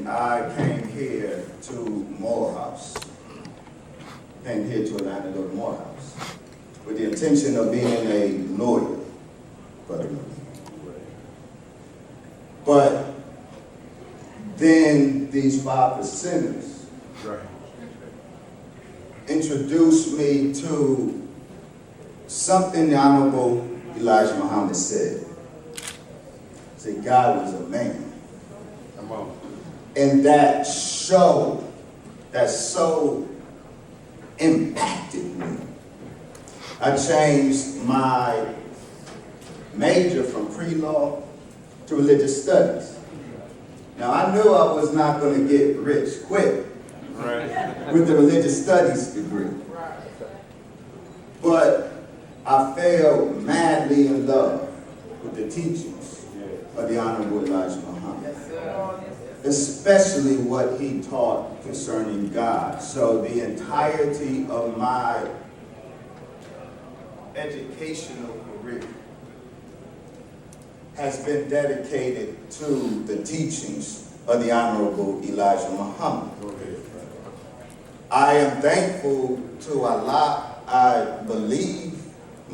I came here to Morehouse. Came here to Atlanta to go to Morehouse with the intention of being a lawyer. But then these 5%ers introduced me to something the Honorable Elijah Muhammad said. Said God was a man. Come on. And that so impacted me. I changed my major from pre-law to religious studies. Now I knew I was not going to get rich quick with the religious studies degree. But I fell madly in love with the teachings of the Honorable Elijah Muhammad, especially what he taught concerning God. So the entirety of my educational career has been dedicated to the teachings of the Honorable Elijah Muhammad. I am thankful to Allah. I believe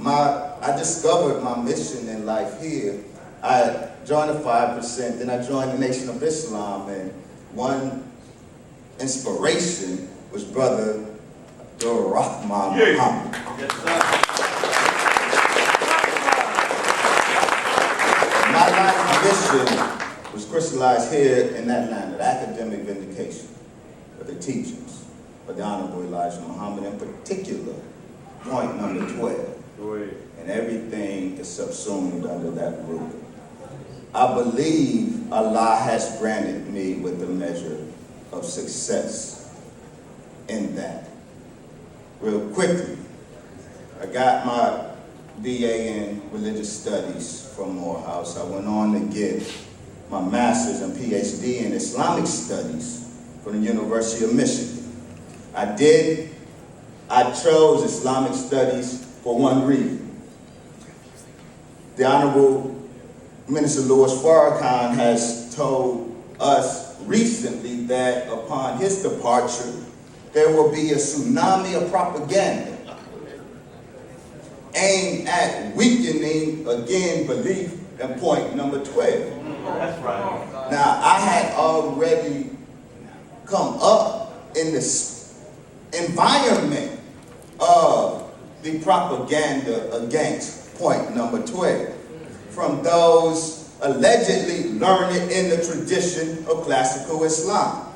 I discovered my mission in life here. I joined the 5%, then I joined the Nation of Islam, and one inspiration was Brother Abdul Rakhman Muhammad. Yes, sir. My life mission was crystallized here in Atlanta, the academic vindication of the teachings of the Honorable Elijah Muhammad, in particular, point number 12. And everything is subsumed under that roof. I believe Allah has granted me with a measure of success in that. Real quickly, I got my BA in Religious Studies from Morehouse. I went on to get my Master's and PhD in Islamic Studies from the University of Michigan. I chose Islamic Studies for one reason. The Honorable Minister Louis Farrakhan has told us recently that upon his departure, there will be a tsunami of propaganda aimed at weakening, again, belief in point number 12. That's right. Now, I had already come up in this environment of the propaganda against point number 12 from those allegedly learned in the tradition of classical Islam.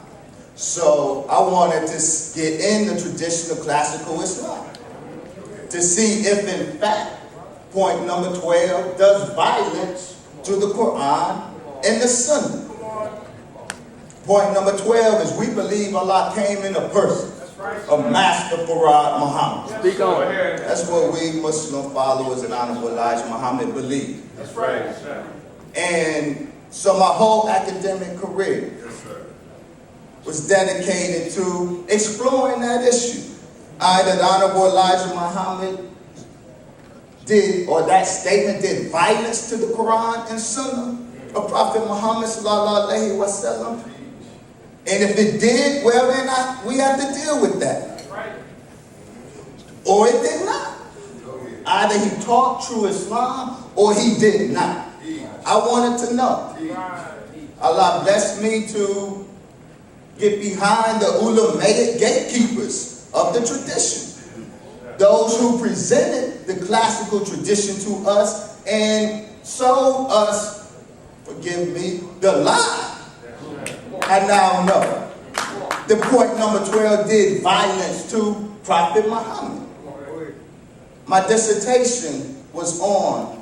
So I wanted to get in the tradition of classical Islam to see if in fact point number 12 does violence to the Quran and the Sunnah. Point number 12 is we believe Allah came in a person of Master Farrakhan Muhammad. Speak on. That's what we Muslim followers and Honorable Elijah Muhammad believe. That's right. And so my whole academic career was dedicated to exploring that issue. Either the Honorable Elijah Muhammad did, or that statement did violence to the Quran and Sunnah of Prophet Muhammad sallallahu alaihi wasallam. And if it did, well then we have to deal with that. Or it did not. Either he taught true Islam or he did not. I wanted to know. Allah blessed me to get behind the ulamaic gatekeepers of the tradition. Those who presented the classical tradition to us and sold us, forgive me, the lie. I now know the point number 12 did violence to Prophet Muhammad. My dissertation was on,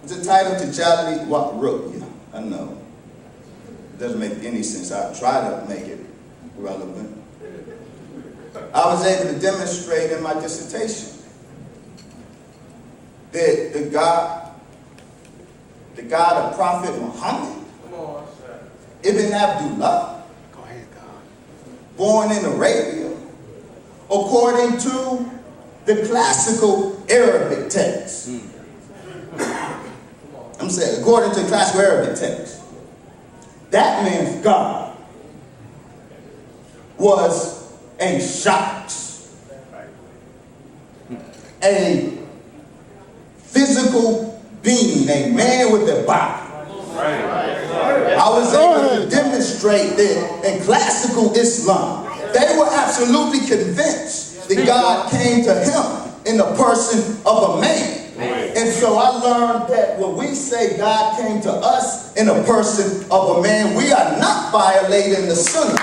the title Tajali wa Ru'ya. I know. It doesn't make any sense. I try to make it relevant. I was able to demonstrate in my dissertation that the God of Prophet Muhammad, Ibn Abdullah, born in Arabia, according to the classical Arabic text. I'm saying, according to the classical Arabic text, that man's God was a shot, a physical being, a man with a body. I was able to demonstrate that in classical Islam, they were absolutely convinced that God came to him in the person of a man. And so I learned that when we say God came to us in the person of a man, we are not violating the sunnah.